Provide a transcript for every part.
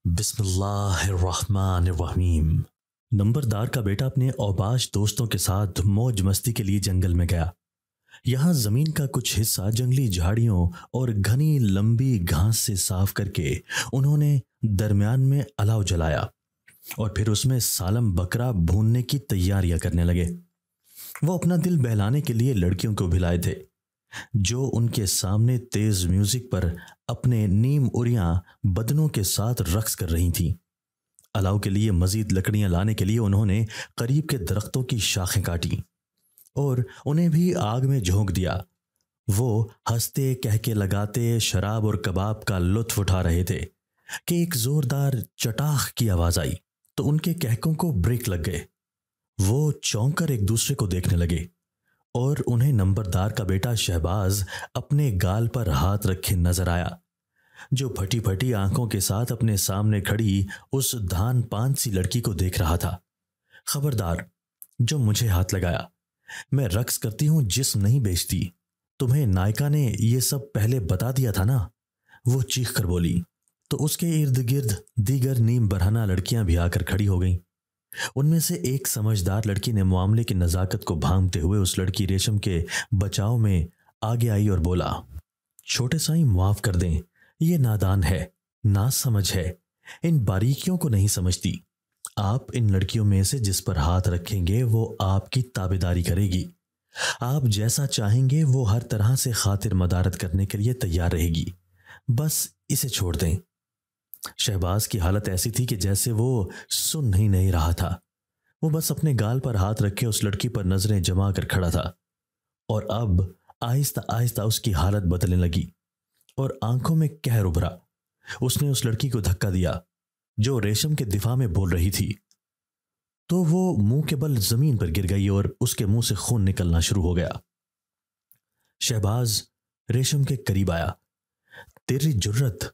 بسم اللہ الرحمن الرحیم۔ نمبردار کا بیٹا اپنے اوباش دوستوں کے ساتھ موج مستی کے لیے جنگل میں گیا۔ یہاں زمین کا کچھ حصہ جنگلی جھاڑیوں اور گھنی لمبی گھاس سے صاف کر کے انہوں نے درمیان میں الاؤ جلایا اور پھر اس میں سالم بکرا بھوننے کی تیاریاں کرنے لگے۔ وہ اپنا دل بہلانے کے لیے لڑکیوں کو بھلائے تھے جو ان کے سامنے تیز میوزک پر اپنے نیم اریاں بدنوں کے ساتھ رقص کر رہی تھیں۔ الاؤ کے لیے مزید لکڑیاں لانے کے لیے انہوں نے قریب کے درختوں کی شاخیں کاٹیں اور انہیں بھی آگ میں جھونک دیا۔ وہ ہنستے کہکے لگاتے شراب اور کباب کا لطف اٹھا رہے تھے کہ ایک زوردار چٹاخ کی آواز آئی تو ان کے کہکوں کو بریک لگ گئے۔ وہ چونک کر ایک دوسرے کو دیکھنے لگے اور انہیں نمبردار کا بیٹا شہباز اپنے گال پر ہاتھ رکھے نظر آیا، جو پھٹی پھٹی آنکھوں کے ساتھ اپنے سامنے کھڑی اس دھان پان سی لڑکی کو دیکھ رہا تھا۔ خبردار، جو مجھے ہاتھ لگایا، میں رقص کرتی ہوں، جسم نہیں بیچتی۔ تمہیں نائکا نے یہ سب پہلے بتا دیا تھا نا؟ وہ چیخ کر بولی تو اس کے ارد گرد دیگر نیم برہنہ لڑکیاں بھی آ کر کھڑی ہو گئیں۔ ان میں سے ایک سمجھدار لڑکی نے معاملے کی نزاکت کو بھانپتے ہوئے اس لڑکی ریشم کے بچاؤ میں آگے آئی اور بولا، چھوٹے سائیں معاف کر دیں، یہ نادان ہے، ناسمجھ ہے، ان باریکیوں کو نہیں سمجھتی۔ آپ ان لڑکیوں میں سے جس پر ہاتھ رکھیں گے وہ آپ کی تابعداری کرے گی، آپ جیسا چاہیں گے وہ ہر طرح سے خاطر مدارت کرنے کے لیے تیار رہے گی، بس اسے چھوڑ دیں۔ شہباز کی حالت ایسی تھی کہ جیسے وہ سن ہی نہیں رہا تھا۔ وہ بس اپنے گال پر ہاتھ رکھے اس لڑکی پر نظریں جما کر کھڑا تھا، اور اب آہستہ آہستہ اس کی حالت بدلنے لگی اور آنکھوں میں قہر ابھرا۔ اس نے اس لڑکی کو دھکا دیا جو ریشم کے دفاع میں بول رہی تھی، تو وہ منہ کے بل زمین پر گر گئی اور اس کے منہ سے خون نکلنا شروع ہو گیا۔ شہباز ریشم کے قریب آیا۔ تیری جرت!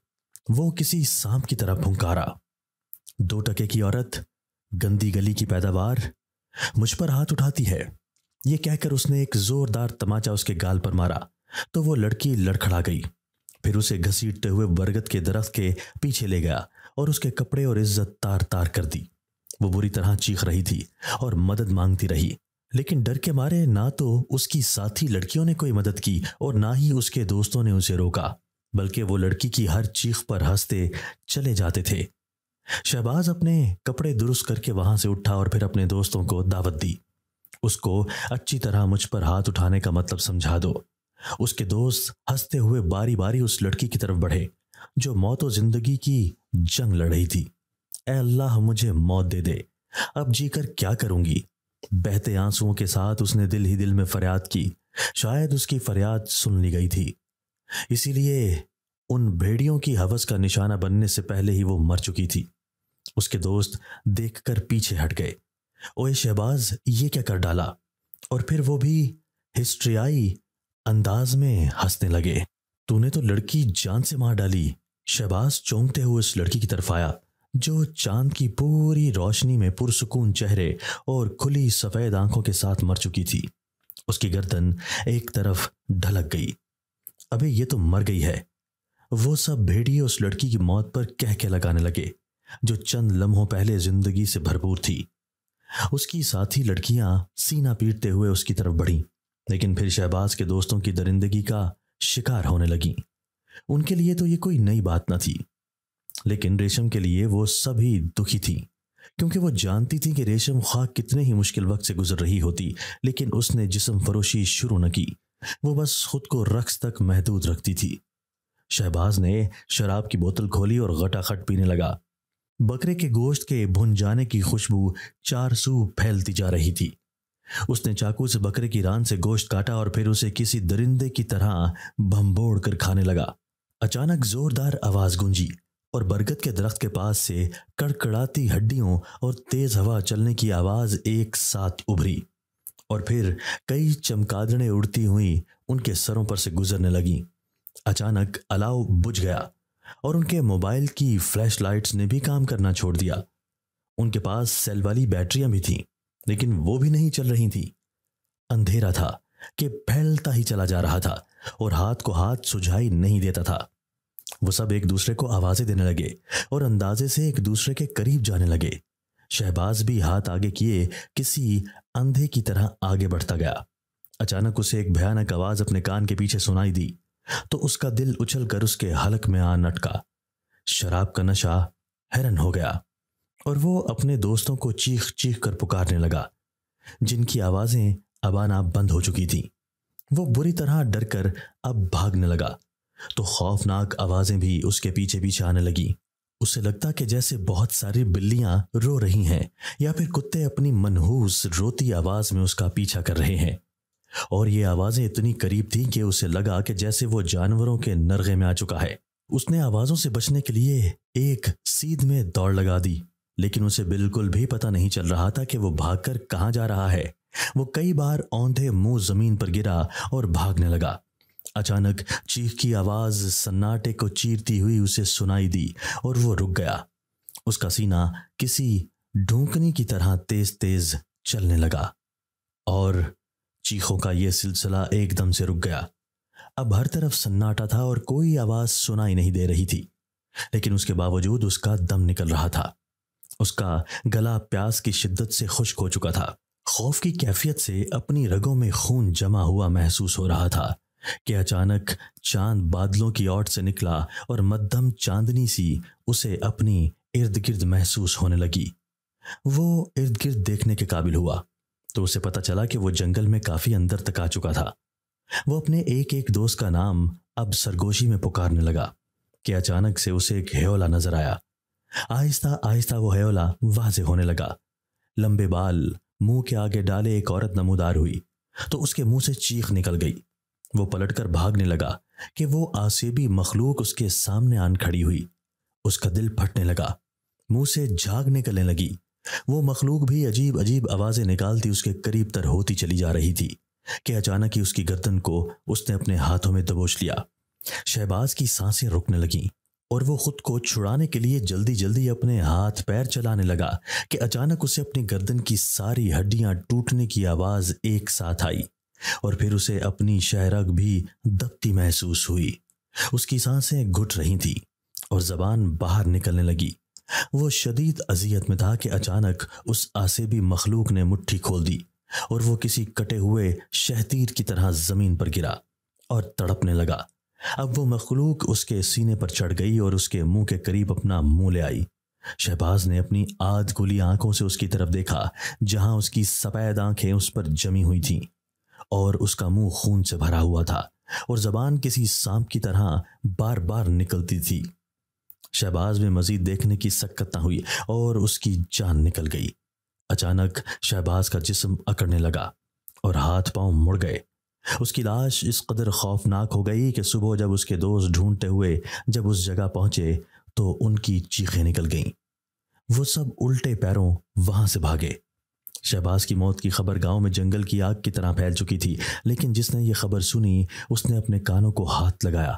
وہ کسی سانپ کی طرح پھنکارا۔ 2 ٹکے کی عورت، گندی گلی کی پیداوار، مجھ پر ہاتھ اٹھاتی ہے، یہ کہہ کر اس نے ایک زوردار تماچا اس کے گال پر مارا تو وہ لڑکی لڑکھڑا گئی۔ پھر اسے گھسیٹتے ہوئے برگد کے درخت کے پیچھے لے گیا اور اس کے کپڑے اور عزت تار تار کر دی۔ وہ بری طرح چیخ رہی تھی اور مدد مانگتی رہی، لیکن ڈر کے مارے نہ تو اس کی ساتھی لڑکیوں نے کوئی مدد کی اور نہ ہی اس کے دوستوں نے اسے روکا، بلکہ وہ لڑکی کی ہر چیخ پر ہنستے چلے جاتے تھے۔ شہباز اپنے کپڑے درست کر کے وہاں سے اٹھا اور پھر اپنے دوستوں کو دعوت دی، اس کو اچھی طرح مجھ پر ہاتھ اٹھانے کا مطلب سمجھا دو۔ اس کے دوست ہنستے ہوئے باری باری اس لڑکی کی طرف بڑھے جو موت و زندگی کی جنگ لڑ رہی تھی۔ اے اللہ، مجھے موت دے دے، اب جی کر کیا کروں گی؟ بہتے آنسوؤں کے ساتھ اس نے دل ہی دل میں فریاد کی۔ شاید اس کی فریاد سن لی گئی تھی، اسی لیے ان بھیڑیوں کی ہوس کا نشانہ بننے سے پہلے ہی وہ مر چکی تھی۔ اس کے دوست دیکھ کر پیچھے ہٹ گئے۔ اوے شہباز، یہ کیا کر ڈالا؟ اور پھر وہ بھی ہسٹریائی انداز میں ہنسنے لگے۔ تو نے تو لڑکی جان سے مار ڈالی۔ شہباز چونکتے ہوئے اس لڑکی کی طرف آیا جو چاند کی پوری روشنی میں پرسکون چہرے اور کھلی سفید آنکھوں کے ساتھ مر چکی تھی۔ اس کی گردن ایک طرف ڈھلک گئی۔ ابے یہ تو مر گئی ہے۔ وہ سب بھیڑیے اس لڑکی کی موت پر کہکے لگانے لگے جو چند لمحوں پہلے زندگی سے بھرپور تھی۔ اس کی ساتھی لڑکیاں سینہ پیٹتے ہوئے اس کی طرف بڑھیں، لیکن پھر شہباز کے دوستوں کی درندگی کا شکار ہونے لگیں۔ ان کے لیے تو یہ کوئی نئی بات نہ تھی، لیکن ریشم کے لیے وہ سبھی دکھی تھی، کیونکہ وہ جانتی تھی کہ ریشم خواہ کتنے ہی مشکل وقت سے گزر رہی ہوتی، لیکن اس نے جسم فروشی شروع نہ کی، وہ بس خود کو رقص تک محدود رکھتی تھی۔ شہباز نے شراب کی بوتل کھولی اور غٹا خٹ پینے لگا۔ بکرے کے گوشت کے بھن جانے کی خوشبو چارسو پھیلتی جا رہی تھی۔ اس نے چاقو سے بکرے کی ران سے گوشت کاٹا اور پھر اسے کسی درندے کی طرح بھنبوڑ کر کھانے لگا۔ اچانک زوردار آواز گونجی اور برگد کے درخت کے پاس سے کڑکڑاتی ہڈیوں اور تیز ہوا چلنے کی آواز ایک ساتھ ابھری، اور پھر کئی چمگادڑیں اڑتی ہوئیں ان کے سروں پر سے گزرنے لگیں۔ اچانک الاؤ بجھ گیا اور ان کے موبائل کی فلیش لائٹس نے بھی کام کرنا چھوڑ دیا۔ ان کے پاس سیل والی بیٹریاں بھی تھیں، لیکن وہ بھی نہیں چل رہی تھیں۔ اندھیرا تھا کہ پھیلتا ہی چلا جا رہا تھا اور ہاتھ کو ہاتھ سجھائی نہیں دیتا تھا۔ وہ سب ایک دوسرے کو آوازیں دینے لگے اور اندازے سے ایک دوسرے کے قریب جانے لگے۔ شہباز بھی ہاتھ آگے کیے کسی اندھے کی طرح آگے بڑھتا گیا۔ اچانک اسے ایک بھیانک آواز اپنے کان کے پیچھے سنائی دی تو اس کا دل اچھل کر اس کے حلق میں آ اٹکا۔ شراب کا نشہ حیران ہو گیا اور وہ اپنے دوستوں کو چیخ چیخ کر پکارنے لگا، جن کی آوازیں اب آنا بند ہو چکی تھیں۔ وہ بری طرح ڈر کر اب بھاگنے لگا تو خوفناک آوازیں بھی اس کے پیچھے پیچھے آنے لگیں۔ اسے لگتا کہ جیسے بہت ساری بلیاں رو رہی ہیں یا پھر کتے اپنی منحوس روتی آواز میں اس کا پیچھا کر رہے ہیں، اور یہ آوازیں اتنی قریب تھیں کہ اسے لگا کہ جیسے وہ جانوروں کے نرغے میں آ چکا ہے۔ اس نے آوازوں سے بچنے کے لیے ایک سیدھ میں دوڑ لگا دی، لیکن اسے بالکل بھی پتہ نہیں چل رہا تھا کہ وہ بھاگ کر کہاں جا رہا ہے۔ وہ کئی بار اوندھے منہ زمین پر گرا اور بھاگنے لگا۔ اچانک چیخ کی آواز سناٹے کو چیرتی ہوئی اسے سنائی دی اور وہ رک گیا۔ اس کا سینہ کسی ڈھونکنی کی طرح تیز تیز چلنے لگا اور چیخوں کا یہ سلسلہ ایک دم سے رک گیا۔ اب ہر طرف سناٹا تھا اور کوئی آواز سنائی نہیں دے رہی تھی، لیکن اس کے باوجود اس کا دم نکل رہا تھا۔ اس کا گلا پیاس کی شدت سے خشک ہو چکا تھا۔ خوف کی کیفیت سے اپنی رگوں میں خون جمع ہوا محسوس ہو رہا تھا کہ اچانک چاند بادلوں کی اوٹ سے نکلا اور مدھم چاندنی سی اسے اپنی ارد گرد محسوس ہونے لگی۔ وہ ارد گرد دیکھنے کے قابل ہوا تو اسے پتہ چلا کہ وہ جنگل میں کافی اندر تک آ چکا تھا۔ وہ اپنے ایک ایک دوست کا نام اب سرگوشی میں پکارنے لگا کہ اچانک سے اسے ایک ہیولا نظر آیا۔ آہستہ آہستہ وہ ہیولا واضح ہونے لگا۔ لمبے بال منہ کے آگے ڈالے ایک عورت نمودار ہوئی تو اس کے منہ سے چیخ نکل گئی۔ وہ پلٹ کر بھاگنے لگا کہ وہ آسیبی مخلوق اس کے سامنے آن کھڑی ہوئی۔ اس کا دل پھٹنے لگا، منہ سے جھاگ نکلنے لگی۔ وہ مخلوق بھی عجیب عجیب آوازیں نکالتی اس کے قریب تر ہوتی چلی جا رہی تھی کہ اچانک ہی اس کی گردن کو اس نے اپنے ہاتھوں میں دبوچ لیا۔ شہباز کی سانسیں رکنے لگیں اور وہ خود کو چھڑانے کے لیے جلدی جلدی اپنے ہاتھ پیر چلانے لگا کہ اچانک اسے اپنی گردن کی ساری ہڈیاں ٹوٹنے کی آواز ایک ساتھ آئی اور پھر اسے اپنی شہرگ بھی دبتی محسوس ہوئی۔ اس کی سانسیں گھٹ رہی تھیں اور زبان باہر نکلنے لگی۔ وہ شدید اذیت میں تھا کہ اچانک اس آسیبی مخلوق نے مٹھی کھول دی اور وہ کسی کٹے ہوئے شہتیر کی طرح زمین پر گرا اور تڑپنے لگا۔ اب وہ مخلوق اس کے سینے پر چڑھ گئی اور اس کے منہ کے قریب اپنا منہ لے آئی۔ شہباز نے اپنی آدھ کھلی آنکھوں سے اس کی طرف دیکھا جہاں اس کی سفید آنکھیں اس پر جمی ہوئی تھیں اور اس کا منہ خون سے بھرا ہوا تھا اور زبان کسی سانپ کی طرح بار بار نکلتی تھی۔ شہباز میں مزید دیکھنے کی سکت نہ ہوئی اور اس کی جان نکل گئی۔ اچانک شہباز کا جسم اکڑنے لگا اور ہاتھ پاؤں مڑ گئے۔ اس کی لاش اس قدر خوفناک ہو گئی کہ صبح جب اس کے دوست ڈھونڈتے ہوئے جب اس جگہ پہنچے تو ان کی چیخیں نکل گئیں۔ وہ سب الٹے پیروں وہاں سے بھاگے۔ شہباز کی موت کی خبر گاؤں میں جنگل کی آگ کی طرح پھیل چکی تھی، لیکن جس نے یہ خبر سنی اس نے اپنے کانوں کو ہاتھ لگایا،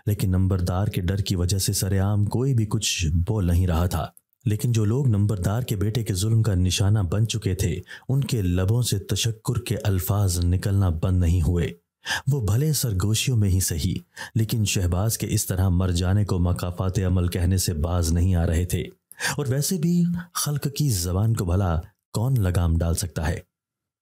لیکن نمبردار کے ڈر کی وجہ سے سرعام کوئی بھی کچھ بول نہیں رہا تھا۔ لیکن جو لوگ نمبردار کے بیٹے کے ظلم کا نشانہ بن چکے تھے ان کے لبوں سے تشکر کے الفاظ نکلنا بند نہیں ہوئے۔ وہ بھلے سرگوشیوں میں ہی سہی، لیکن شہباز کے اس طرح مر جانے کو مکافات عمل کہنے سے باز نہیں آ رہے تھے، اور ویسے بھی خلق کی زبان کو بھلا کون لگام ڈال سکتا ہے۔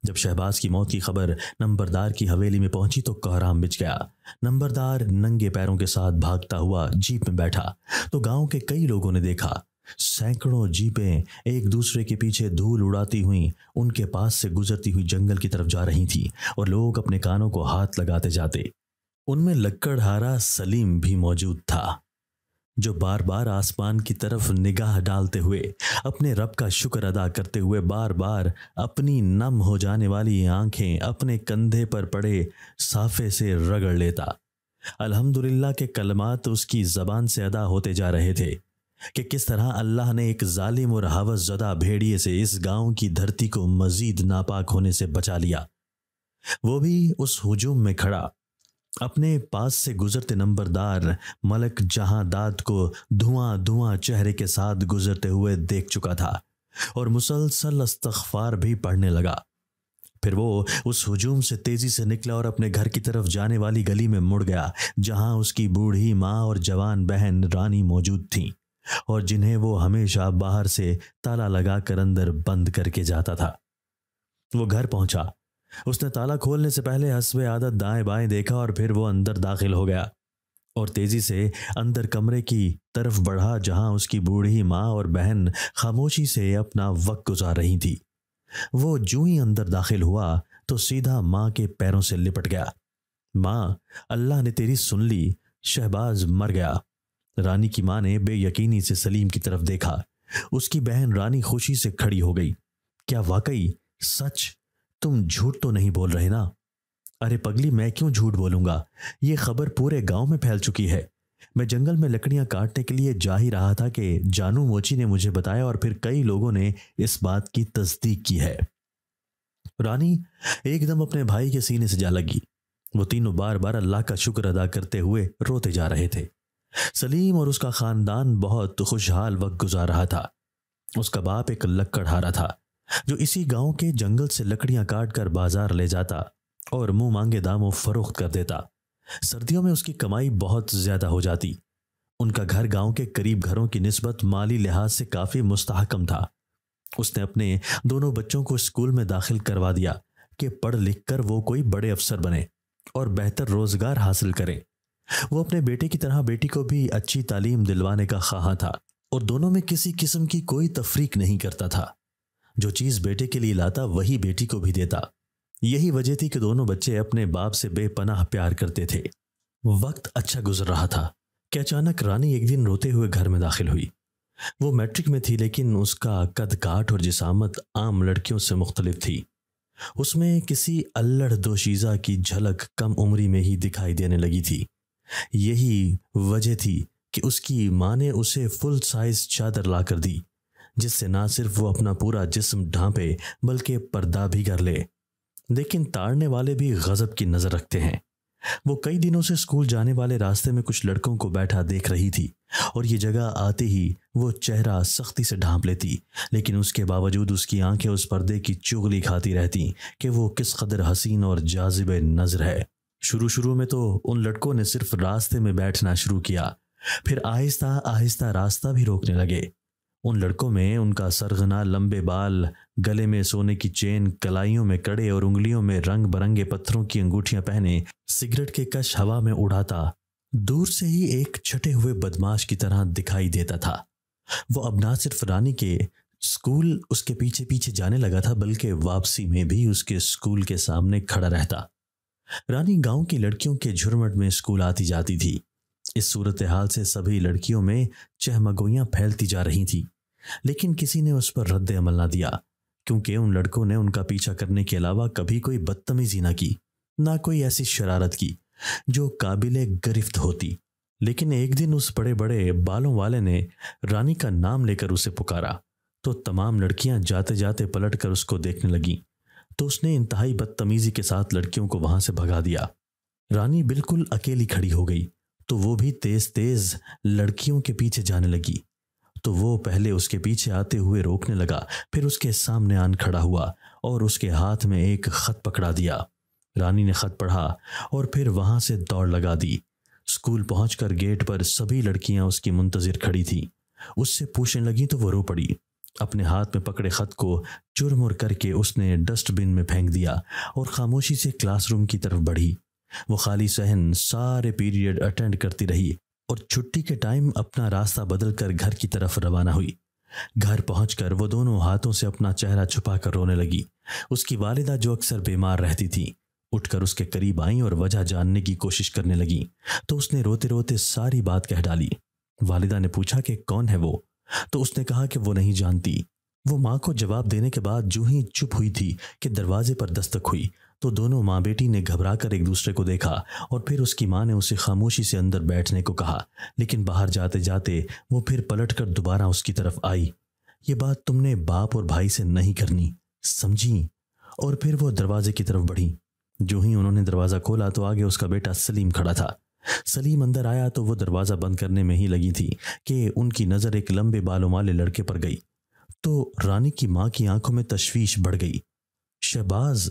جب شہباز کی موت کی خبر نمبردار کی حویلی میں پہنچی تو کوہرام بچ گیا۔ نمبردار ننگے پیروں کے ساتھ بھاگتا ہوا جیپ میں بیٹھا تو گاؤں کے کئی لوگوں نے دیکھا سینکڑوں جیپیں ایک دوسرے کے پیچھے دھول اڑاتی ہوئیں ان کے پاس سے گزرتی ہوئی جنگل کی طرف جا رہی تھیں اور لوگ اپنے کانوں کو ہاتھ لگاتے جاتے۔ ان میں لکڑہارا سلیم بھی موجود تھا جو بار بار آسمان کی طرف نگاہ ڈالتے ہوئے اپنے رب کا شکر ادا کرتے ہوئے بار بار اپنی نم ہو جانے والی آنکھیں اپنے کندھے پر پڑے صافے سے رگڑ لیتا۔ الحمدللہ کے کلمات اس کی زبان سے ادا ہوتے جا رہے تھے کہ کس طرح اللہ نے ایک ظالم اور ہوس زدہ بھیڑیے سے اس گاؤں کی دھرتی کو مزید ناپاک ہونے سے بچا لیا۔ وہ بھی اس ہجوم میں کھڑا اپنے پاس سے گزرتے نمبردار ملک جہاں داد کو دھواں دھواں چہرے کے ساتھ گزرتے ہوئے دیکھ چکا تھا اور مسلسل استغفار بھی پڑھنے لگا۔ پھر وہ اس ہجوم سے تیزی سے نکلا اور اپنے گھر کی طرف جانے والی گلی میں مڑ گیا، جہاں اس کی بوڑھی ماں اور جوان بہن رانی موجود تھیں، اور جنہیں وہ ہمیشہ باہر سے تالا لگا کر اندر بند کر کے جاتا تھا۔ وہ گھر پہنچا، اس نے تالا کھولنے سے پہلے حسب عادت دائیں بائیں دیکھا اور پھر وہ اندر داخل ہو گیا اور تیزی سے اندر کمرے کی طرف بڑھا، جہاں اس کی بوڑھی ماں اور بہن خاموشی سے اپنا وقت گزار رہی تھی۔ وہ جو ہی اندر داخل ہوا تو سیدھا ماں کے پیروں سے لپٹ گیا۔ ماں، اللہ نے تیری سن لی، شہباز مر گیا۔ رانی کی ماں نے بے یقینی سے سلیم کی طرف دیکھا۔ اس کی بہن رانی خوشی سے کھڑی ہو گئی۔ کیا واقعی سچ؟ تم جھوٹ تو نہیں بول رہے نا؟ ارے پگلی، میں کیوں جھوٹ بولوں گا؟ یہ خبر پورے گاؤں میں پھیل چکی ہے۔ میں جنگل میں لکڑیاں کاٹنے کے لیے جا ہی رہا تھا کہ جانو موچی نے مجھے بتایا اور پھر کئی لوگوں نے اس بات کی تصدیق کی ہے۔ رانی ایک دم اپنے بھائی کے سینے سے جا لگی۔ وہ تینوں بار بار اللہ کا شکر ادا کرتے ہوئے روتے جا رہے تھے۔ سلیم اور اس کا خاندان بہت خوشحال وقت گزار رہا تھا۔ اس کا باپ ایک لکڑہارا تھا جو اسی گاؤں کے جنگل سے لکڑیاں کاٹ کر بازار لے جاتا اور منہ مانگے داموں فروخت کر دیتا۔ سردیوں میں اس کی کمائی بہت زیادہ ہو جاتی۔ ان کا گھر گاؤں کے قریب گھروں کی نسبت مالی لحاظ سے کافی مستحکم تھا۔ اس نے اپنے دونوں بچوں کو اسکول میں داخل کروا دیا کہ پڑھ لکھ کر وہ کوئی بڑے افسر بنے اور بہتر روزگار حاصل کرے۔ وہ اپنے بیٹے کی طرح بیٹی کو بھی اچھی تعلیم دلوانے کا خواہاں تھا اور دونوں میں کسی قسم کی کوئی تفریق نہیں کرتا تھا۔ جو چیز بیٹے کے لیے لاتا وہی بیٹی کو بھی دیتا۔ یہی وجہ تھی کہ دونوں بچے اپنے باپ سے بے پناہ پیار کرتے تھے۔ وقت اچھا گزر رہا تھا کہ اچانک رانی ایک دن روتے ہوئے گھر میں داخل ہوئی۔ وہ میٹرک میں تھی لیکن اس کا قد کاٹ اور جسامت عام لڑکیوں سے مختلف تھی۔ اس میں کسی الڑ دوشیزہ کی جھلک کم عمری میں ہی دکھائی دینے لگی تھی۔ یہی وجہ تھی کہ اس کی ماں نے اسے فل سائز چادر لا کر دی، جس سے نہ صرف وہ اپنا پورا جسم ڈھانپے بلکہ پردہ بھی کر لے۔ لیکن تاڑنے والے بھی غضب کی نظر رکھتے ہیں۔ وہ کئی دنوں سے اسکول جانے والے راستے میں کچھ لڑکوں کو بیٹھا دیکھ رہی تھی اور یہ جگہ آتے ہی وہ چہرہ سختی سے ڈھانپ لیتی، لیکن اس کے باوجود اس کی آنکھیں اس پردے کی چغلی کھاتی رہتی کہ وہ کس قدر حسین اور جاذب نظر ہے۔ شروع میں تو ان لڑکوں نے صرف راستے میں بیٹھنا شروع کیا، پھر آہستہ آہستہ راستہ بھی روکنے لگے۔ ان لڑکوں میں ان کا سرغنا لمبے بال، گلے میں سونے کی چین، کلائیوں میں کڑے اور انگلیوں میں رنگ برنگے پتھروں کی انگوٹھیاں پہنے سگریٹ کے کش ہوا میں اڑاتا دور سے ہی ایک چھٹے ہوئے بدماش کی طرح دکھائی دیتا تھا۔ وہ اب نہ صرف رانی کے اسکول اس کے پیچھے پیچھے جانے لگا تھا بلکہ واپسی میں بھی اس کے اسکول کے سامنے کھڑا رہتا۔ رانی گاؤں کی لڑکیوں کے جھرمٹ میں اسکول آتی جاتی تھی۔ اس صورتحال سے سبھی لڑکیوں میں چہمگوئیاں پھیلتی جا رہی تھی، لیکن کسی نے اس پر رد عمل نہ دیا، کیونکہ ان لڑکوں نے ان کا پیچھا کرنے کے علاوہ کبھی کوئی بدتمیزی نہ کی، نہ کوئی ایسی شرارت کی جو قابل گرفت ہوتی۔ لیکن ایک دن اس بڑے بڑے بالوں والے نے رانی کا نام لے کر اسے پکارا تو تمام لڑکیاں جاتے جاتے پلٹ کر اس کو دیکھنے لگیں، تو اس نے انتہائی بدتمیزی کے ساتھ لڑکیوں کو وہاں سے بھگا دیا۔ رانی بالکل اکیلی کھڑی ہو گئی تو وہ بھی تیز تیز لڑکیوں کے پیچھے جانے لگی، تو وہ پہلے اس کے پیچھے آتے ہوئے روکنے لگا، پھر اس کے سامنے آن کھڑا ہوا اور اس کے ہاتھ میں ایک خط پکڑا دیا۔ رانی نے خط پڑھا اور پھر وہاں سے دوڑ لگا دی۔ اسکول پہنچ کر گیٹ پر سبھی لڑکیاں اس کی منتظر کھڑی تھیں۔ اس سے پوچھنے لگی تو وہ رو پڑی۔ اپنے ہاتھ میں پکڑے خط کو چرمر کر کے اس نے ڈسٹ بن میں پھینک دیا اور خاموشی سے کلاس روم کی طرف بڑھی۔ وہ خالی صحن سارے پیریڈ اٹینڈ کرتی رہی اور چھٹی کے ٹائم اپنا راستہ بدل کر گھر کی طرف روانہ ہوئی۔ گھر پہنچ کر وہ دونوں ہاتھوں سے اپنا چہرہ چھپا کر رونے لگی۔ اس کی والدہ جو اکثر بیمار رہتی تھی اٹھ کر اس کے قریب آئیں اور وجہ جاننے کی کوشش کرنے لگیں، تو اس نے روتے روتے ساری بات کہہ ڈالی۔ والدہ نے پوچھا کہ کون ہے وہ، تو اس نے کہا کہ وہ نہیں جانتی۔ وہ ماں کو جواب دینے کے بعد جو ہی چپ ہوئی تھی کہ دروازے پر دستک ہوئی، تو دونوں ماں بیٹی نے گھبرا کر ایک دوسرے کو دیکھا اور پھر اس کی ماں نے اسے خاموشی سے اندر بیٹھنے کو کہا، لیکن باہر جاتے جاتے وہ پھر پلٹ کر دوبارہ اس کی طرف آئی۔ یہ بات تم نے باپ اور بھائی سے نہیں کرنی، سمجھی؟ اور پھر وہ دروازے کی طرف بڑھی۔ جو ہی انہوں نے دروازہ کھولا تو آگے اس کا بیٹا سلیم کھڑا تھا۔ سلیم اندر آیا تو وہ دروازہ بند کرنے میں ہی لگی تھی کہ ان کی نظر ایک لمبے بالوں والے لڑکے پر گئی، تو رانی کی ماں کی آنکھوں میں تشویش بڑھ گئی۔ شہباز،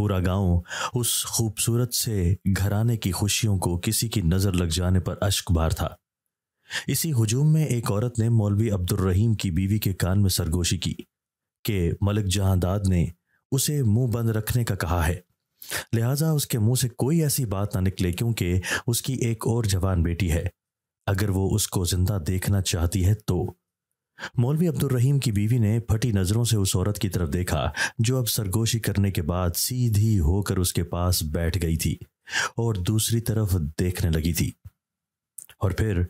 پورا گاؤں اس خوبصورت سے گھرانے کی خوشیوں کو کسی کی نظر لگ جانے پر اشک بار تھا۔ اسی ہجوم میں ایک عورت نے مولوی عبد الرحیم کی بیوی کے کان میں سرگوشی کی کہ ملک جہاں داد نے اسے منہ بند رکھنے کا کہا ہے، لہٰذا اس کے منہ سے کوئی ایسی بات نہ نکلے، کیونکہ اس کی ایک اور جوان بیٹی ہے، اگر وہ اس کو زندہ دیکھنا چاہتی ہے تو۔ مولوی عبد الرحیم کی بیوی نے پھٹی نظروں سے اس عورت کی طرف دیکھا جو اب سرگوشی کرنے کے بعد سیدھی ہو کر اس کے پاس بیٹھ گئی تھی اور دوسری طرف دیکھنے لگی تھی۔ اور پھر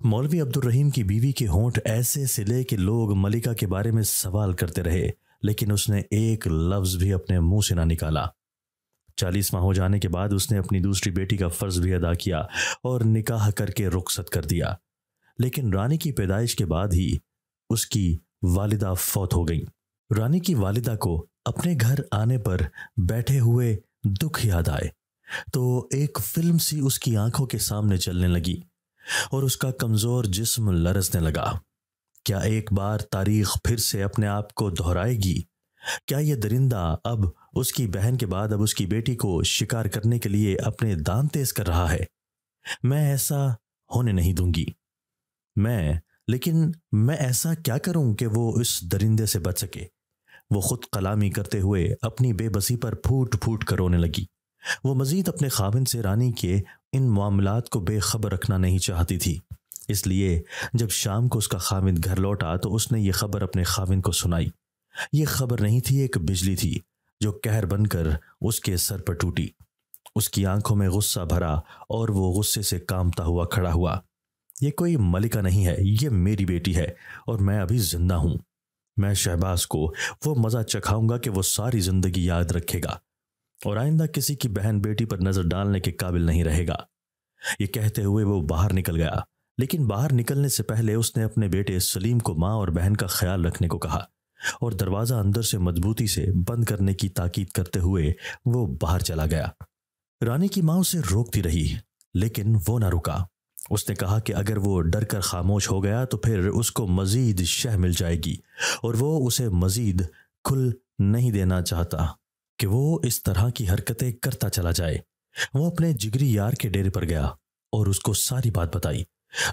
مولوی عبد الرحیم کی بیوی کے ہونٹ ایسے سلے کہ لوگ ملکہ کے بارے میں سوال کرتے رہے، لیکن اس نے ایک لفظ بھی اپنے منہ سے نہ نکالا۔ 40 ماہ ہو جانے کے بعد اس نے اپنی دوسری بیٹی کا فرض بھی ادا کیا اور نکاح کر کے رخصت کر دیا، لیکن رانی کی پیدائش کے بعد ہی اس کی والدہ فوت ہو گئیں۔ رانی کی والدہ کو اپنے گھر آنے پر بیٹھے ہوئے دکھ یاد آئے تو ایک فلم سی اس کی آنکھوں کے سامنے چلنے لگی اور اس کا کمزور جسم لرزنے لگا۔ کیا ایک بار تاریخ پھر سے اپنے آپ کو دہرائے گی؟ کیا یہ درندہ اب اس کی بہن کے بعد اب اس کی بیٹی کو شکار کرنے کے لیے اپنے دان تیز کر رہا ہے؟ میں ایسا ہونے نہیں دوں گی۔ لیکن میں ایسا کیا کروں کہ وہ اس درندے سے بچ سکے؟ وہ خود کلامی کرتے ہوئے اپنی بے بسی پر پھوٹ پھوٹ کر رونے لگی۔ وہ مزید اپنے خاوند سے رانی کے ان معاملات کو بے خبر رکھنا نہیں چاہتی تھی، اس لیے جب شام کو اس کا خاوند گھر لوٹا تو اس نے یہ خبر اپنے خاوند کو سنائی۔ یہ خبر نہیں تھی، ایک بجلی تھی جو قہر بن کر اس کے سر پر ٹوٹی۔ اس کی آنکھوں میں غصہ بھرا اور وہ غصے سے کانپتا ہوا کھڑا ہوا۔ یہ کوئی ملکہ نہیں ہے، یہ میری بیٹی ہے اور میں ابھی زندہ ہوں۔ میں شہباز کو وہ مزہ چکھاؤں گا کہ وہ ساری زندگی یاد رکھے گا اور آئندہ کسی کی بہن بیٹی پر نظر ڈالنے کے قابل نہیں رہے گا۔ یہ کہتے ہوئے وہ باہر نکل گیا، لیکن باہر نکلنے سے پہلے اس نے اپنے بیٹے سلیم کو ماں اور بہن کا خیال رکھنے کو کہا اور دروازہ اندر سے مضبوطی سے بند کرنے کی تاکید کرتے ہوئے وہ باہر چلا گیا۔ رانی کی ماں اسے روکتی رہی، لیکن وہ نہ رکا۔ اس نے کہا کہ اگر وہ ڈر کر خاموش ہو گیا تو پھر اس کو مزید شہ مل جائے گی اور وہ اسے مزید کھل نہیں دینا چاہتا کہ وہ اس طرح کی حرکتیں کرتا چلا جائے۔ وہ اپنے جگری یار کے ڈیرے پر گیا اور اس کو ساری بات بتائی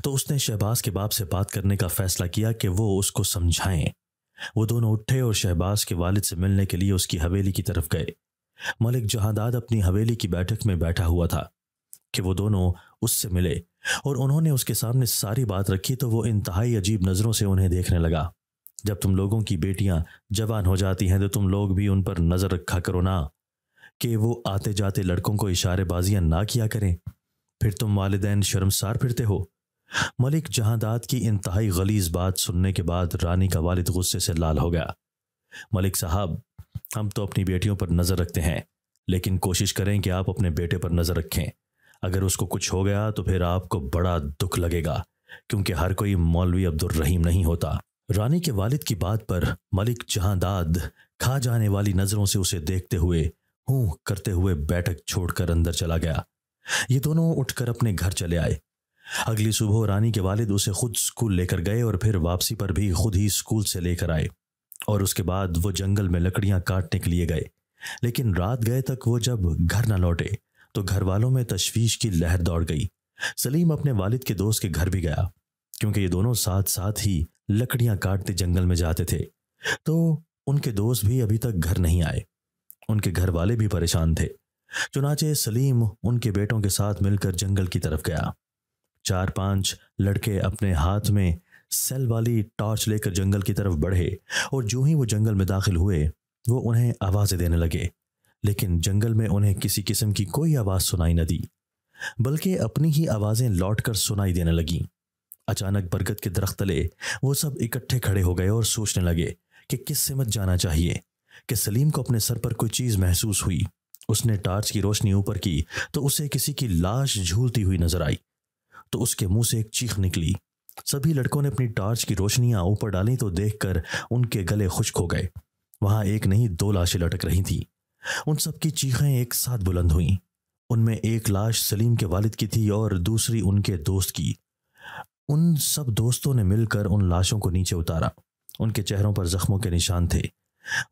تو اس نے شہباز کے باپ سے بات کرنے کا فیصلہ کیا کہ وہ اس کو سمجھائیں۔ وہ دونوں اٹھے اور شہباز کے والد سے ملنے کے لیے اس کی حویلی کی طرف گئے۔ ملک جہاں داد اپنی حویلی کی بیٹھک میں بیٹھا ہوا تھا کہ وہ دونوں اس سے ملے اور انہوں نے اس کے سامنے ساری بات رکھی تو وہ انتہائی عجیب نظروں سے انہیں دیکھنے لگا۔ جب تم لوگوں کی بیٹیاں جوان ہو جاتی ہیں تو تم لوگ بھی ان پر نظر رکھا کرو نا، کہ وہ آتے جاتے لڑکوں کو اشارے بازیاں نہ کیا کریں، پھر تم والدین شرمسار پھرتے ہو۔ ملک جہاں داد کی انتہائی غلیظ بات سننے کے بعد رانی کا والد غصے سے لال ہو گیا۔ ملک صاحب، ہم تو اپنی بیٹیوں پر نظر رکھتے ہیں، لیکن کوشش کریں کہ آپ اپنے بیٹے پر نظر رکھیں۔ اگر اس کو کچھ ہو گیا تو پھر آپ کو بڑا دکھ لگے گا، کیونکہ ہر کوئی مولوی عبد الرحیم نہیں ہوتا۔ رانی کے والد کی بات پر ملک جہاں داد کھا جانے والی نظروں سے اسے دیکھتے ہوئے ہوں کرتے ہوئے بیٹھک چھوڑ کر اندر چلا گیا۔ یہ دونوں اٹھ کر اپنے گھر چلے آئے۔ اگلی صبح رانی کے والد اسے خود اسکول لے کر گئے اور پھر واپسی پر بھی خود ہی اسکول سے لے کر آئے، اور اس کے بعد وہ جنگل میں لکڑیاں کاٹنے کے لیے گئے۔ لیکن رات گئے تک وہ جب گھر نہ لوٹے تو گھر والوں میں تشویش کی لہر دوڑ گئی۔ سلیم اپنے والد کے دوست کے گھر بھی گیا، کیونکہ یہ دونوں ساتھ ساتھ ہی لکڑیاں کاٹتے جنگل میں جاتے تھے، تو ان کے دوست بھی ابھی تک گھر نہیں آئے۔ ان کے گھر والے بھی پریشان تھے، چنانچہ سلیم ان کے بیٹوں کے ساتھ مل کر جنگل کی طرف گیا۔ 4-5 لڑکے اپنے ہاتھ میں سیل والی ٹارچ لے کر جنگل کی طرف بڑھے، اور جو ہی وہ جنگل میں داخل ہوئے وہ انہیں آوازیں دینے لگے، لیکن جنگل میں انہیں کسی قسم کی کوئی آواز سنائی نہ دی، بلکہ اپنی ہی آوازیں لوٹ کر سنائی دینے لگیں۔ اچانک برگد کے درخت تلے وہ سب اکٹھے کھڑے ہو گئے اور سوچنے لگے کہ کس سمت جانا چاہیے، کہ سلیم کو اپنے سر پر کوئی چیز محسوس ہوئی۔ اس نے ٹارچ کی روشنی اوپر کی تو اسے کسی کی لاش جھولتی ہوئی نظر آئی، تو اس کے منہ سے ایک چیخ نکلی۔ سبھی لڑکوں نے اپنی ٹارچ کی روشنیاں اوپر ڈالیں تو دیکھ کر ان کے گلے خشک ہو گئے۔ وہاں ایک نہیں 2 لاشیں لٹک رہی تھیں۔ ان سب کی چیخیں ایک ساتھ بلند ہوئیں۔ ان میں ایک لاش سلیم کے والد کی تھی اور دوسری ان کے دوست کی۔ ان سب دوستوں نے مل کر ان لاشوں کو نیچے اتارا۔ ان کے چہروں پر زخموں کے نشان تھے،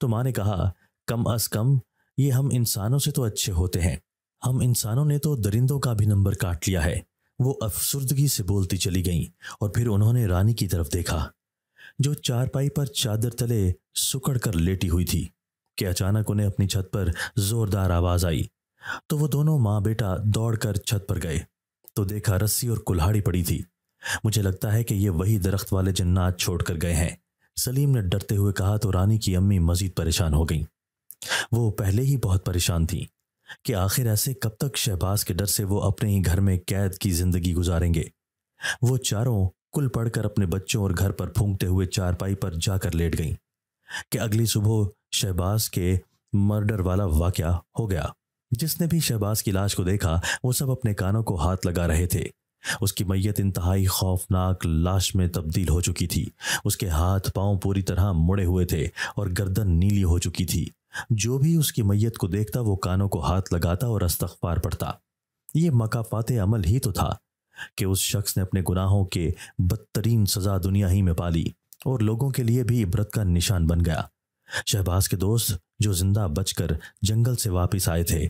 تو ماں نے کہا، کم از کم یہ ہم انسانوں سے تو اچھے ہوتے ہیں، ہم انسانوں نے تو درندوں کا بھی نمبر کاٹ لیا ہے۔ وہ افسردگی سے بولتی چلی گئیں اور پھر انہوں نے رانی کی طرف دیکھا جو چارپائی پر چادر تلے سکڑ کر لیٹی ہوئی تھی کہ اچانک انہیں اپنی چھت پر زوردار آواز آئی۔ تو وہ دونوں ماں بیٹا دوڑ کر چھت پر گئے تو دیکھا رسی اور کلہاڑی پڑی تھی۔ مجھے لگتا ہے کہ یہ وہی درخت والے جنات چھوڑ کر گئے ہیں، سلیم نے ڈرتے ہوئے کہا تو رانی کی امی مزید پریشان ہو گئیں۔ وہ پہلے ہی بہت پریشان تھیں کہ آخر ایسے کب تک شہباز کے ڈر سے وہ اپنے ہی گھر میں قید کی زندگی گزاریں گے۔ وہ چاروں کل پڑھ کر اپنے بچوں اور گھر پر پھونکتے ہوئے چارپائی پر جا کر لیٹ گئیں کہ اگلی صبح شہباز کے مرڈر والا واقعہ ہو گیا۔ جس نے بھی شہباز کی لاش کو دیکھا وہ سب اپنے کانوں کو ہاتھ لگا رہے تھے۔ اس کی میت انتہائی خوفناک لاش میں تبدیل ہو چکی تھی۔ اس کے ہاتھ پاؤں پوری طرح مڑے ہوئے تھے اور گردن نیلی ہو چکی تھی۔ جو بھی اس کی میت کو دیکھتا وہ کانوں کو ہاتھ لگاتا اور استغفار پڑھتا۔ یہ مکافات عمل ہی تو تھا کہ اس شخص نے اپنے گناہوں کے بدترین سزا دنیا ہی میں پالی اور لوگوں کے لیے بھی عبرت کا نشان بن گیا۔ شہباز کے دوست جو زندہ بچ کر جنگل سے واپس آئے تھے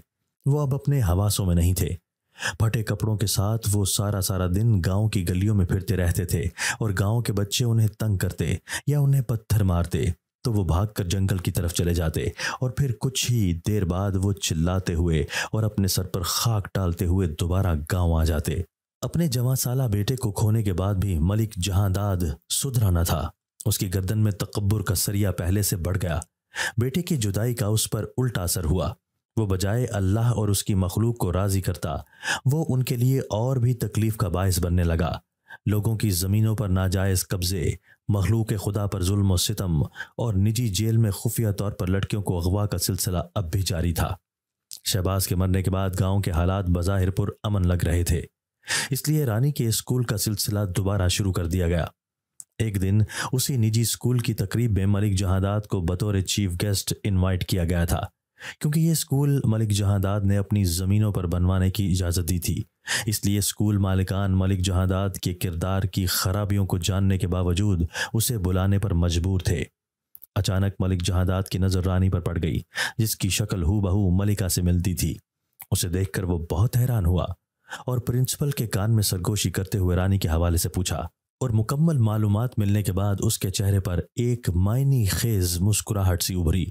وہ اب اپنے حواسوں میں نہیں تھے۔ پھٹے کپڑوں کے ساتھ وہ سارا دن گاؤں کی گلیوں میں پھرتے رہتے تھے اور گاؤں کے بچے انہیں تنگ کرتے یا انہیں پتھر مارتے تو وہ بھاگ کر جنگل کی طرف چلے جاتے اور پھر کچھ ہی دیر بعد وہ چلاتے ہوئے اور اپنے سر پر خاک ڈالتے ہوئے دوبارہ گاؤں آ جاتے۔ اپنے جواں سالہ بیٹے کو کھونے کے بعد بھی ملک جہاں داد سدھرا نہ تھا۔ اس کی گردن میں تکبر کا سریا پہلے سے بڑھ گیا۔ بیٹے کی جدائی کا اس پر الٹا اثر ہوا۔ وہ بجائے اللہ اور اس کی مخلوق کو راضی کرتا وہ ان کے لیے اور بھی تکلیف کا باعث بننے لگا۔ لوگوں کی زمینوں پر ناجائز قبضے، مخلوق خدا پر ظلم و ستم اور نجی جیل میں خفیہ طور پر لڑکیوں کو اغوا کا سلسلہ اب بھی جاری تھا۔ شہباز کے مرنے کے بعد گاؤں کے حالات بظاہر پر امن لگ رہے تھے، اس لیے رانی کے اسکول کا سلسلہ دوبارہ شروع کر دیا گیا۔ ایک دن اسی نجی اسکول کی تقریب میں ملک جہانداد کو بطور چیف گیسٹ انوائٹ کیا گیا تھا، کیونکہ یہ اسکول ملک جہانداد نے اپنی زمینوں پر بنوانے کی اجازت دی تھی۔ اس لیے اسکول مالکان ملک جہانداد کے کردار کی خرابیوں کو جاننے کے باوجود اسے بلانے پر مجبور تھے۔ اچانک ملک جہانداد کی نظر رانی پر پڑ گئی جس کی شکل ہو بہو ملکہ سے ملتی تھی۔ اسے دیکھ کر وہ بہت حیران ہوا اور پرنسپل کے کان میں سرگوشی کرتے ہوئے رانی کے حوالے سے پوچھا، اور مکمل معلومات ملنے کے بعد اس کے چہرے پر ایک معنی خیز مسکراہٹ سی ابھری،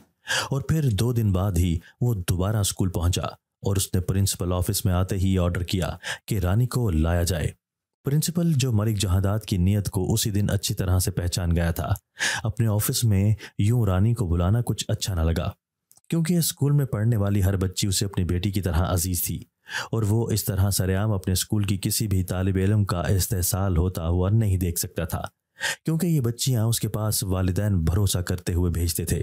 اور پھر 2 دن بعد ہی وہ دوبارہ اسکول پہنچا اور اس نے پرنسپل آفس میں آتے ہی آرڈر کیا کہ رانی کو لایا جائے۔ پرنسپل جو ملک جہانداد کی نیت کو اسی دن اچھی طرح سے پہچان گیا تھا، اپنے آفس میں یوں رانی کو بلانا کچھ اچھا نہ لگا، کیونکہ اسکول میں پڑھنے والی ہر بچی اسے اپنی بیٹی کی طرح عزیز تھی اور وہ اس طرح سرعام اپنے اسکول کی کسی بھی طالب علم کا استحصال ہوتا ہوا نہیں دیکھ سکتا تھا، کیونکہ یہ بچیاں اس کے پاس والدین بھروسہ کرتے ہوئے بھیجتے تھے۔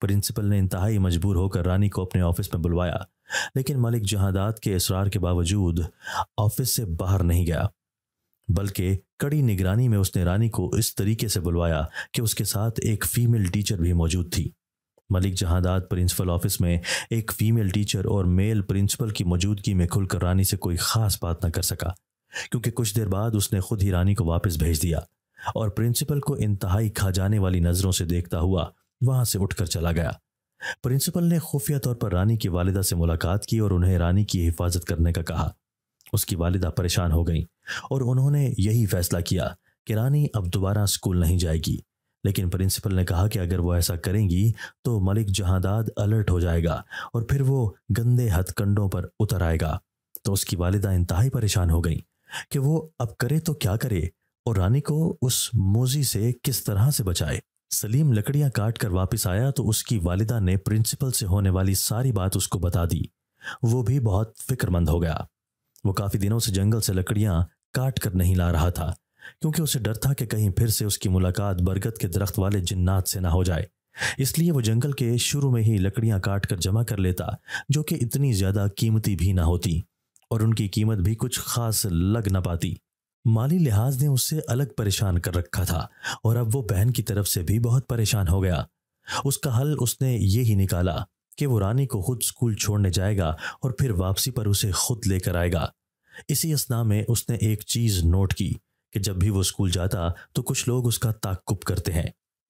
پرنسپل نے انتہائی مجبور ہو کر رانی کو اپنے آفس میں بلوایا، لیکن ملک جہانداد کے اصرار کے باوجود آفس سے باہر نہیں گیا، بلکہ کڑی نگرانی میں اس نے رانی کو اس طریقے سے بلوایا کہ اس کے ساتھ ایک فیمیل ٹیچر بھی موجود تھی۔ ملک جہانداد پرنسپل آفس میں ایک فیمیل ٹیچر اور میل پرنسپل کی موجودگی میں کھل کر رانی سے کوئی خاص بات نہ کر سکا، کیونکہ کچھ دیر بعد اس نے خود ہی رانی کو واپس بھیج دیا اور پرنسپل کو انتہائی کھا جانے والی نظروں سے دیکھتا ہوا وہاں سے اٹھ کر چلا گیا۔ پرنسپل نے خفیہ طور پر رانی کی والدہ سے ملاقات کی اور انہیں رانی کی حفاظت کرنے کا کہا۔ اس کی والدہ پریشان ہو گئیں اور انہوں نے یہی فیصلہ کیا کہ رانی اب دوبارہ اسکول نہیں جائے گی، لیکن پرنسپل نے کہا کہ اگر وہ ایسا کریں گی تو ملک جہانداد الرٹ ہو جائے گا اور پھر وہ گندے ہتھ کنڈوں پر اتر آئے گا۔ تو اس کی والدہ انتہائی پریشان ہو گئیں کہ وہ اب کرے تو کیا کرے اور رانی کو اس موذی سے کس طرح سے بچائے۔ سلیم لکڑیاں کاٹ کر واپس آیا تو اس کی والدہ نے پرنسپل سے ہونے والی ساری بات اس کو بتا دی۔ وہ بھی بہت فکر مند ہو گیا۔ وہ کافی دنوں سے جنگل سے لکڑیاں کاٹ کر نہیں لا رہا تھا، کیونکہ اسے ڈر تھا کہ کہیں پھر سے اس کی ملاقات برگد کے درخت والے جنات سے نہ ہو جائے۔ اس لیے وہ جنگل کے شروع میں ہی لکڑیاں کاٹ کر جمع کر لیتا، جو کہ اتنی زیادہ قیمتی بھی نہ ہوتی اور ان کی قیمت بھی کچھ خاص لگ نہ پاتی۔ مالی لحاظ نے اس سے الگ پریشان کر رکھا تھا اور اب وہ بہن کی طرف سے بھی بہت پریشان ہو گیا۔ اس کا حل اس نے یہی نکالا کہ وہ رانی کو خود اسکول چھوڑنے جائے گا اور پھر واپسی پر اسے خود لے کر آئے گا۔ اسی اثنا میں اس نے ایک چیز نوٹ کی کہ جب بھی وہ اسکول جاتا تو کچھ لوگ اس کا تعقب کرتے ہیں